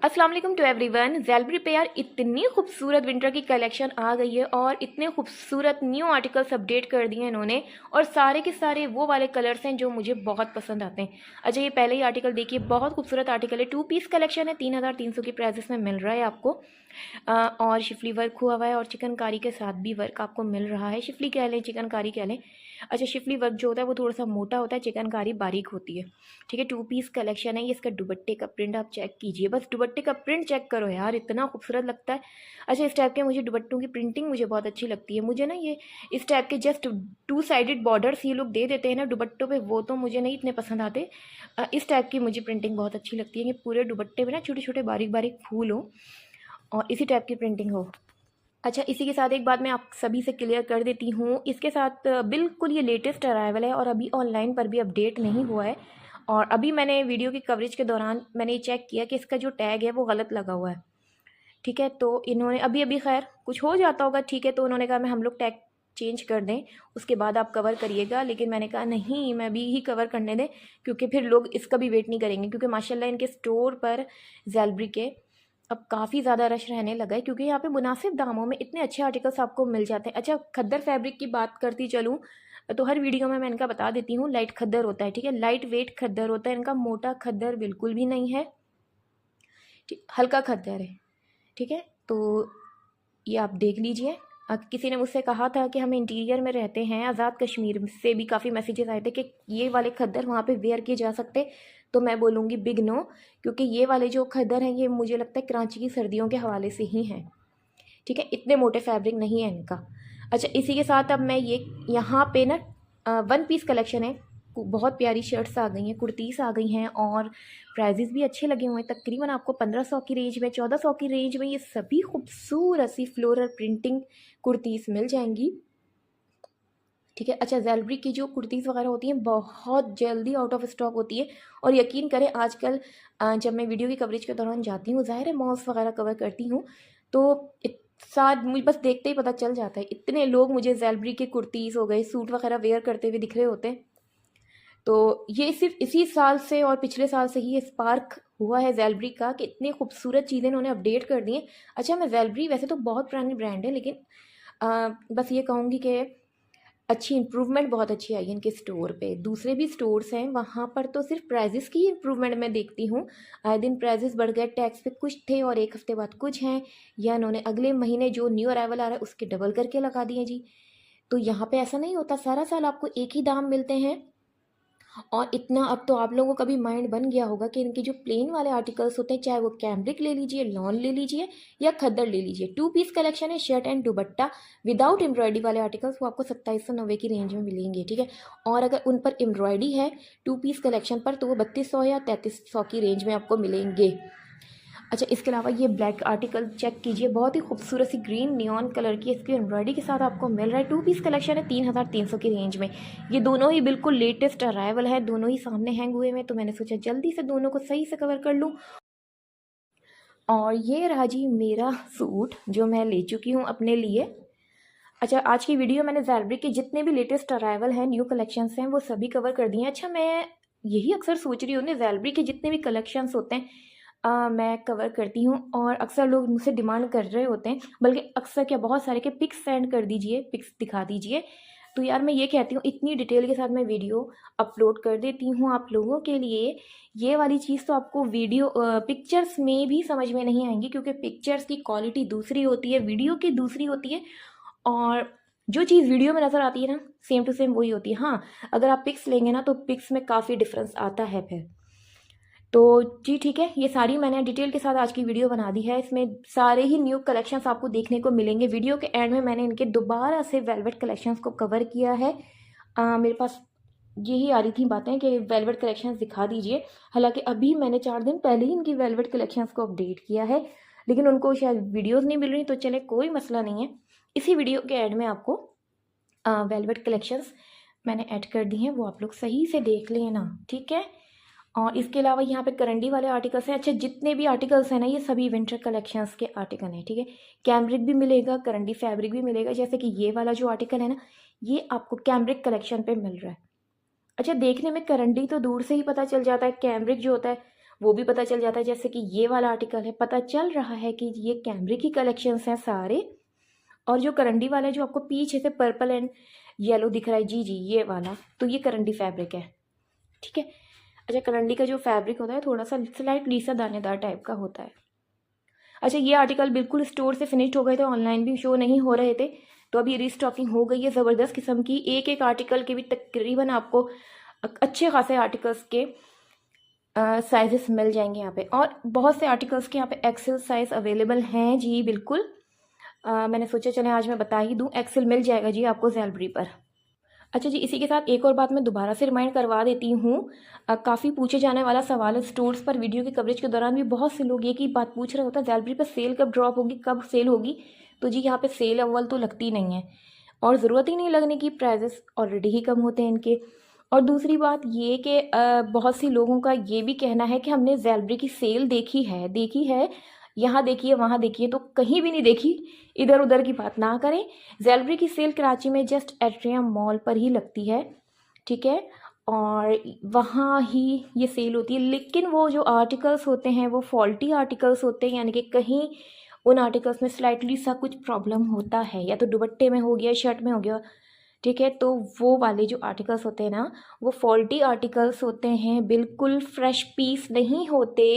अस्सलाम वालेकुम to everyone. Zellbury पे यार इतनी खूबसूरत विंटर की कलेक्शन आ गई है और इतने खूबसूरत न्यू आर्टिकल्स अपडेट कर दिए हैं इन्होंने, और सारे के सारे वो वाले कलर्स हैं जो मुझे बहुत पसंद आते हैं। अच्छा, ये पहले ही आर्टिकल देखिए, बहुत खूबसूरत आर्टिकल है, 2 पीस कलेक्शन है, 3300 की प्राइसेस में मिल रहा है आपको। और शिफली वर्क हुआ हुआ है और चिकनकारी के साथ भी वर्क आपको मिल रहा है। शिफली कह लें, चिकनकारी कह लें। अच्छा, शिफली वर्क जो होता है वो थोड़ा सा मोटा होता है, चिकनकारी बारीक होती है। ठीक है, 2 पीस कलेक्शन है ये। इसका दुपट्टे का प्रिंट आप चेक कीजिए, बस दुपट्टे का प्रिंट चेक करो यार, इतना खूबसूरत लगता है। अच्छा, इस टाइप के मुझे दुपट्टों की प्रिंटिंग मुझे बहुत अच्छी लगती है। मुझे ना ये इस टाइप के जस्ट 2 साइडेड बॉर्डर्स ये लोग दे देते हैं ना दुपट्टों पे, वो तो मुझे नहीं इतने पसंद आते। इस टाइप की मुझे प्रिंटिंग बहुत अच्छी लगती है कि पूरे दुपट्टे में ना छोटे छोटे बारीक बारीक फूल हो और इसी टाइप की प्रिंटिंग हो। अच्छा, इसी के साथ एक बात मैं आप सभी से क्लियर कर देती हूँ, इसके साथ बिल्कुल ये लेटेस्ट अराइवल है और अभी ऑनलाइन पर भी अपडेट नहीं हुआ है। और अभी मैंने वीडियो की कवरेज के दौरान मैंने ये चेक किया कि इसका जो टैग है वो गलत लगा हुआ है। ठीक है, तो इन्होंने अभी अभी खैर कुछ हो जाता होगा, ठीक है, तो उन्होंने कहा मैं हम लोग टैग चेंज कर दें, उसके बाद आप कवर करिएगा। लेकिन मैंने कहा नहीं, मैं अभी ही कवर करने दें, क्योंकि फिर लोग इसका भी वेट नहीं करेंगे, क्योंकि माशाल्लाह इनके स्टोर पर ज़ेलबरी के अब काफ़ी ज़्यादा रश रहने लगा है, क्योंकि यहाँ पे मुनासिब दामों में इतने अच्छे आर्टिकल्स आपको मिल जाते हैं। अच्छा, खद्दर फैब्रिक की बात करती चलूँ तो हर वीडियो में मैं इनका बता देती हूँ, लाइट खद्दर होता है। ठीक है, लाइट वेट खद्दर होता है इनका, मोटा खद्दर बिल्कुल भी नहीं है। ठीक, हल्का खद्दर है। ठीक है, तो ये आप देख लीजिए। किसी ने मुझसे कहा था कि हम इंटीरियर में रहते हैं, आज़ाद कश्मीर से भी काफ़ी मैसेजेस आए थे कि ये वाले खद्दर वहाँ पे वेयर किए जा सकते, तो मैं बोलूँगी बिग नो, क्योंकि ये वाले जो खद्दर हैं ये मुझे लगता है कराची की सर्दियों के हवाले से ही हैं। ठीक है, इतने मोटे फैब्रिक नहीं है इनका। अच्छा, इसी के साथ अब मैं ये यहाँ पे ना 1 पीस कलेक्शन है, बहुत प्यारी शर्ट्स आ गई हैं, कुर्तीस आ गई हैं, और प्राइजेस भी अच्छे लगे हुए हैं। तकरीबन आपको 1500 की रेंज में, 1400 की रेंज में ये सभी खूबसूरत सी फ्लोरल प्रिंटिंग कुर्तीस मिल जाएंगी। ठीक है। अच्छा, ज़ेलबरी की जो कुर्तीज़ वगैरह होती हैं बहुत जल्दी आउट ऑफ स्टॉक होती है, और यकीन करें आजकल जब मैं वीडियो की कवरेज के दौरान जाती हूँ, ज़ाहिर है मॉल्स वगैरह कवर करती हूँ, तो साथ मुझे बस देखते ही पता चल जाता है, इतने लोग मुझे ज़ेलबरी के कुर्तीज़ हो गए, सूट वगैरह वेयर करते हुए दिख रहे होते हैं। तो ये सिर्फ इसी साल से और पिछले साल से ही ये स्पार्क हुआ है ज़ेलबरी का, कि इतनी खूबसूरत चीज़ें इन्होंने अपडेट कर दी हैं। अच्छा, मैं ज़ेलबरी वैसे तो बहुत पुरानी ब्रांड है, लेकिन बस ये कहूँगी कि अच्छी इम्प्रूवमेंट बहुत अच्छी आई है इनके स्टोर पे। दूसरे भी स्टोर्स हैं, वहाँ पर तो सिर्फ प्राइजेस की इम्प्रूवमेंट मैं देखती हूँ। आए दिन प्राइजेस बढ़ गए, टैक्स पे कुछ थे और एक हफ्ते बाद कुछ हैं, या इन्होंने अगले महीने जो न्यू अराइवल आ रहा है उसके डबल करके लगा दिए जी। तो यहाँ पे ऐसा नहीं होता, सारा साल आपको एक ही दाम मिलते हैं। और इतना अब तो आप लोगों का भी माइंड बन गया होगा कि इनके जो प्लेन वाले आर्टिकल्स होते हैं, चाहे वो कैम्ब्रिक ले लीजिए, लॉन ले लीजिए या खद्दर ले लीजिए, 2 पीस कलेक्शन है, shirt and dupatta without embroidery वाले आर्टिकल्स वो आपको 2790 की रेंज में मिलेंगे। ठीक है, और अगर उन पर एम्ब्रॉयडरी है 2 पीस कलेक्शन पर, तो वो 3200 या 3300 की रेंज में आपको मिलेंगे। अच्छा, इसके अलावा ये ब्लैक आर्टिकल चेक कीजिए, बहुत ही खूबसूरत सी ग्रीन नियॉन कलर की इसकी एम्ब्रॉयडरी के साथ आपको मिल रहा है। 2 पीस कलेक्शन है, 3300 की रेंज में। ये दोनों ही बिल्कुल लेटेस्ट अराइवल है, दोनों ही सामने हैंग हुए हैं, तो मैंने सोचा जल्दी से दोनों को सही से कवर कर लूँ। और ये रहा जी मेरा सूट जो मैं ले चुकी हूँ अपने लिए। अच्छा, आज की वीडियो मैंने ज़ेलबरी के जितने भी लेटेस्ट अराइवल हैं, न्यू कलेक्शंस हैं, वो सभी कवर कर दिए हैं। अच्छा, मैं यही अक्सर सोच रही हूँ ना, ज़ेलबरी के जितने भी कलेक्शंस होते हैं मैं कवर करती हूँ, और अक्सर लोग मुझसे डिमांड कर रहे होते हैं, बल्कि अक्सर क्या बहुत सारे के पिक्स सेंड कर दीजिए, पिक्स दिखा दीजिए। तो यार मैं ये कहती हूँ, इतनी डिटेल के साथ मैं वीडियो अपलोड कर देती हूँ आप लोगों के लिए। ये वाली चीज़ तो आपको वीडियो पिक्चर्स में भी समझ में नहीं आएंगी, क्योंकि पिक्चर्स की क्वालिटी दूसरी होती है, वीडियो की दूसरी होती है, और जो चीज़ वीडियो में नज़र आती है ना, सेम टू सेम वही होती है। हाँ, अगर आप पिक्स लेंगे ना तो पिक्स में काफ़ी डिफरेंस आता है फिर। तो जी ठीक है, ये सारी मैंने डिटेल के साथ आज की वीडियो बना दी है। इसमें सारे ही न्यू कलेक्शंस आपको देखने को मिलेंगे। वीडियो के एंड में मैंने इनके दोबारा से वेलवेट कलेक्शंस को कवर किया है। मेरे पास यही आ रही थी बातें कि वेलवेट कलेक्शंस दिखा दीजिए, हालांकि अभी मैंने 4 दिन पहले ही इनकी वेलवेट कलेक्शंस को अपडेट किया है, लेकिन उनको शायद वीडियोज़ नहीं मिल रही, तो चले कोई मसला नहीं है। इसी वीडियो के एंड में आपको वेलवेट कलेक्शंस मैंने ऐड कर दी हैं, वो आप लोग सही से देख लेना, ठीक है। और इसके अलावा यहाँ पे करंडी वाले आर्टिकल्स हैं। अच्छा, जितने भी आर्टिकल्स हैं ना, ये सभी विंटर कलेक्शंस के आर्टिकल हैं, ठीक है। कैम्ब्रिक भी मिलेगा, करंडी फैब्रिक भी मिलेगा, जैसे कि ये वाला जो आर्टिकल है ना, ये आपको कैम्ब्रिक कलेक्शन पे मिल रहा है। अच्छा, देखने में करंडी तो दूर से ही पता चल जाता है, कैम्ब्रिक जो होता है वो भी पता चल जाता है। जैसे कि ये वाला आर्टिकल है, पता चल रहा है कि ये कैमरिक की कलेक्शंस हैं सारे। और जो करंडी वाला है जो आपको पीछे से पर्पल एंड येलो दिख रहा है, जी जी ये वाला, तो ये करंडी फैब्रिक है, ठीक है। अच्छा, करंडी का जो फैब्रिक होता है थोड़ा सा स्लाइटली सा दानेदार टाइप का होता है। अच्छा, ये आर्टिकल बिल्कुल स्टोर से फिनिश्ड हो गए थे, ऑनलाइन भी शो नहीं हो रहे थे, तो अभी रीस्टॉकिंग हो गई है ज़बरदस्त किस्म की। एक एक आर्टिकल के भी तकरीबन आपको अच्छे खासे आर्टिकल्स के साइजेस मिल जाएंगे यहाँ पे। और बहुत से आर्टिकल्स के यहाँ पे एक्सेल साइज़ अवेलेबल हैं जी, बिल्कुल। मैंने सोचा चलें आज मैं बता ही दूँ, एक्सेल मिल जाएगा जी आपको ज़ेलब्री पर। अच्छा जी, इसी के साथ एक और बात मैं दोबारा से रिमाइंड करवा देती हूँ। काफ़ी पूछे जाने वाला सवाल है स्टोर्स पर। वीडियो की कवरेज के दौरान भी बहुत से लोग ये की बात पूछ रहे होता है, ज़ेलब्री पर सेल कब ड्रॉप होगी, कब सेल होगी। तो जी यहाँ पे सेल अव्वल तो लगती नहीं है, और ज़रूरत ही नहीं लगने की, प्राइजेस ऑलरेडी ही कम होते हैं इनके। और दूसरी बात ये कि बहुत सी लोगों का ये भी कहना है कि हमने ज़ेलब्री की सेल देखी है, यहाँ देखिए वहाँ देखिए, तो कहीं भी नहीं देखी। इधर उधर की बात ना करें। ज़ेलब्री की सेल कराची में जस्ट एट्रियम मॉल पर ही लगती है, ठीक है, और वहाँ ही ये सेल होती है। लेकिन वो जो आर्टिकल्स होते हैं वो फॉल्टी आर्टिकल्स होते हैं, यानी कि कहीं उन आर्टिकल्स में स्लाइटली सा कुछ प्रॉब्लम होता है, या तो दुपट्टे में हो गया, शर्ट में हो गया, ठीक है। तो वो वाले जो आर्टिकल्स होते हैं ना, वो फॉल्टी आर्टिकल्स होते हैं, बिल्कुल फ्रेश पीस नहीं होते।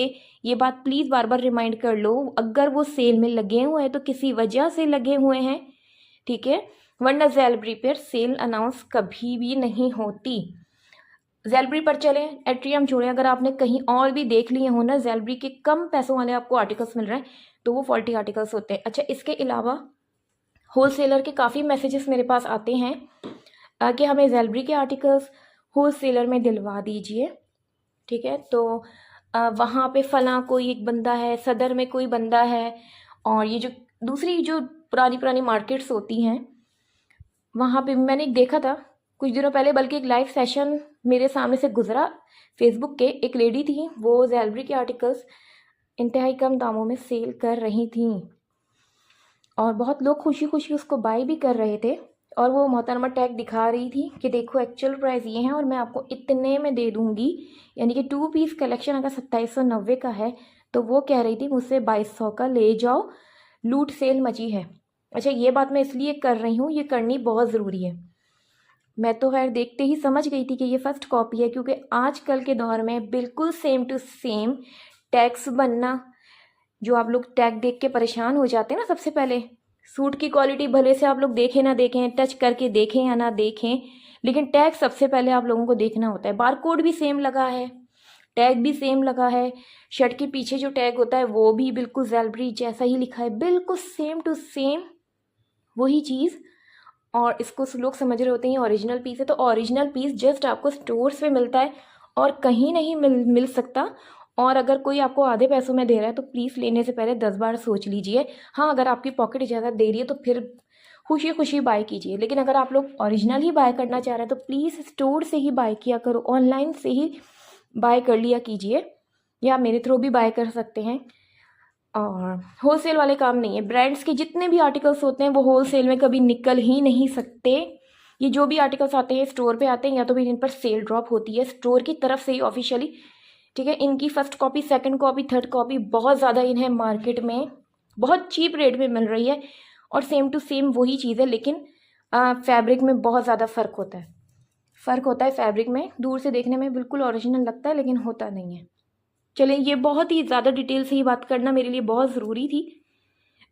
ये बात प्लीज़ बार बार रिमाइंड कर लो। अगर वो सेल में लगे हुए हैं तो किसी वजह से लगे हुए हैं, ठीक है, वरना ज़ेलब्री पर सेल अनाउंस कभी भी नहीं होती। ज़ेलब्री पर चलें, एट्रियम छोड़ें, अगर आपने कहीं और भी देख लिए हो ना ज़ेलब्री के कम पैसों वाले आपको आर्टिकल्स मिल रहे हैं, तो वो फॉल्टी आर्टिकल्स होते हैं। अच्छा, इसके अलावा होलसेलर के काफ़ी मैसेजेस मेरे पास आते हैं कि हमें ज़ेलब्री के आर्टिकल्स होलसेलर में दिलवा दीजिए, ठीक है। तो वहाँ पे फ़लाँ कोई एक बंदा है, सदर में कोई बंदा है, और ये जो दूसरी जो पुरानी पुरानी मार्केट्स होती हैं वहाँ पे मैंने देखा था कुछ दिनों पहले, बल्कि एक लाइव सेशन मेरे सामने से गुजरा फेसबुक के। एक लेडी थी, वो ज़ेलब्री के आर्टिकल्स इंतहाई कम दामों में सेल कर रही थी, और बहुत लोग खुशी खुशी उसको बाय भी कर रहे थे। और वो मोहतरमा टैग दिखा रही थी कि देखो एक्चुअल प्राइस ये है और मैं आपको इतने में दे दूँगी। यानी कि 2 पीस कलेक्शन अगर 2790 का है तो वो कह रही थी मुझसे 2200 का ले जाओ, लूट सेल मची है। अच्छा, ये बात मैं इसलिए कर रही हूँ, ये करनी बहुत ज़रूरी है। मैं तो खैर देखते ही समझ गई थी कि ये फर्स्ट कॉपी है, क्योंकि आजकल के दौर में बिल्कुल सेम टू सेम टैग्स बनना, जो आप लोग टैग देख के परेशान हो जाते हैं ना। सबसे पहले सूट की क्वालिटी भले से आप लोग देखें ना देखें, टच करके देखें या ना देखें, लेकिन टैग सबसे पहले आप लोगों को देखना होता है। बारकोड भी सेम लगा है, टैग भी सेम लगा है, शर्ट के पीछे जो टैग होता है वो भी बिल्कुल ज़ेलब्री जैसा ही लिखा है, बिल्कुल सेम टू सेम वही चीज़। और इसको लोग समझ रहे होते हैं ओरिजिनल पीस है, तो ओरिजिनल पीस जस्ट आपको स्टोर्स पे मिलता है और कहीं नहीं मिल सकता। और अगर कोई आपको आधे पैसों में दे रहा है तो प्लीज़ लेने से पहले 10 बार सोच लीजिए। हाँ, अगर आपकी पॉकेट इजाज़त दे रही है तो फिर खुशी खुशी बाय कीजिए, लेकिन अगर आप लोग ओरिजिनल ही बाय करना चाह रहे हैं तो प्लीज़ स्टोर से ही बाय किया करो, ऑनलाइन से ही बाय कर लिया कीजिए, या मेरे थ्रू भी बाय कर सकते हैं। और होलसेल वाले काम नहीं है। ब्रांड्स के जितने भी आर्टिकल्स होते हैं वो होलसेल में कभी निकल ही नहीं सकते। ये जो भी आर्टिकल्स आते हैं स्टोर पे आते हैं, या तो फिर इन पर सेल ड्रॉप होती है स्टोर की तरफ से ही ऑफिशियली, ठीक है। इनकी first copy, second copy, third copy बहुत ज़्यादा इन्हें मार्केट में बहुत चीप रेट में मिल रही है, और सेम टू सेम वही चीज़ है, लेकिन फैब्रिक में बहुत ज़्यादा फ़र्क होता है फैब्रिक में। दूर से देखने में बिल्कुल ओरिजिनल लगता है लेकिन होता नहीं है। चलिए, ये बहुत ही ज़्यादा डिटेल से ही बात करना मेरे लिए बहुत ज़रूरी थी,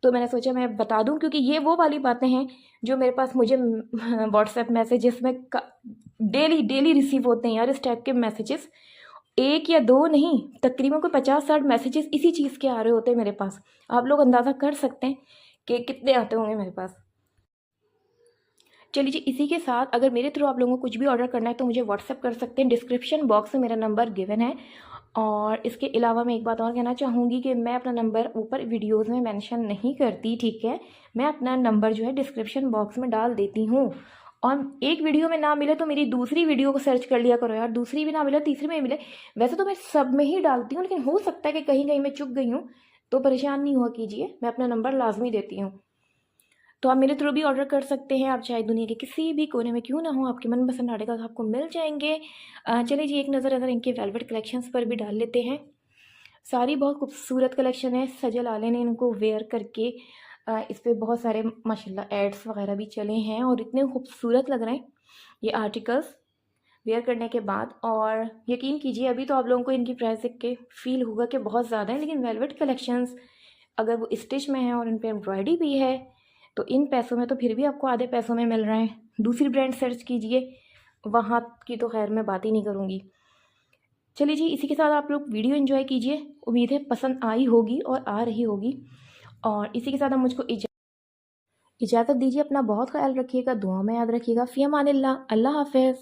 तो मैंने सोचा मैं बता दूं, क्योंकि ये वो वाली बातें हैं जो मेरे पास मुझे व्हाट्सएप मैसेजेस में डेली रिसीव होते हैं यार। इस टाइप के मैसेजेस 1 या 2 नहीं, तकरीबन कोई 50-60 मैसेजेस इसी चीज़ के आ रहे होते हैं मेरे पास। आप लोग अंदाज़ा कर सकते हैं कि कितने आते होंगे मेरे पास। चलिए जी, इसी के साथ अगर मेरे थ्रू आप लोगों को कुछ भी ऑर्डर करना है तो मुझे व्हाट्सएप कर सकते हैं, डिस्क्रिप्शन बॉक्स में मेरा नंबर गिवन है। और इसके अलावा मैं एक बात और कहना चाहूँगी कि मैं अपना नंबर ऊपर वीडियोस में मेंशन नहीं करती, ठीक है। मैं अपना नंबर जो है डिस्क्रिप्शन बॉक्स में डाल देती हूँ, और एक वीडियो में ना मिले तो मेरी दूसरी वीडियो को सर्च कर लिया करो यार, दूसरी भी ना मिले तीसरी में मिले। वैसे तो मैं सब में ही डालती हूँ, लेकिन हो सकता है कि कहीं कहीं मैं चुक गई हूँ, तो परेशान नहीं हुआ कीजिए, मैं अपना नंबर लाजमी देती हूँ। तो आप मेरे थ्रू भी ऑर्डर कर सकते हैं, आप चाहे दुनिया के किसी भी कोने में क्यों ना हो, आपके मनपसंद आर्टिकल्स आपको मिल जाएंगे। चलिए जी, एक नज़र अगर इनके वेलवेट कलेक्शंस पर भी डाल लेते हैं। सारी बहुत खूबसूरत कलेक्शन है। सजल आले ने इनको वेयर करके इस पे बहुत सारे माशाल्लाह एड्स वगैरह भी चले हैं और इतने खूबसूरत लग रहे हैं ये आर्टिकल्स वेयर करने के बाद। और यकीन कीजिए अभी तो आप लोगों को इनकी प्राइस देख के फील होगा कि बहुत ज़्यादा है, लेकिन वेलवेट कलेक्शंस अगर वो स्टिच में है और इन पे एम्ब्रॉयडरी भी है तो इन पैसों में तो फिर भी आपको आधे पैसों में मिल रहे हैं। दूसरी ब्रांड सर्च कीजिए, वहाँ की तो खैर मैं बात ही नहीं करूँगी। चलिए जी, इसी के साथ आप लोग वीडियो एंजॉय कीजिए। उम्मीद है पसंद आई होगी और आ रही होगी। और इसी के साथ आप मुझको इजाज़त दीजिए। अपना बहुत ख्याल रखिएगा, दुआ में याद रखिएगा। फ़ी अमानिल्लाह, अल्लाह हाफ़िज़।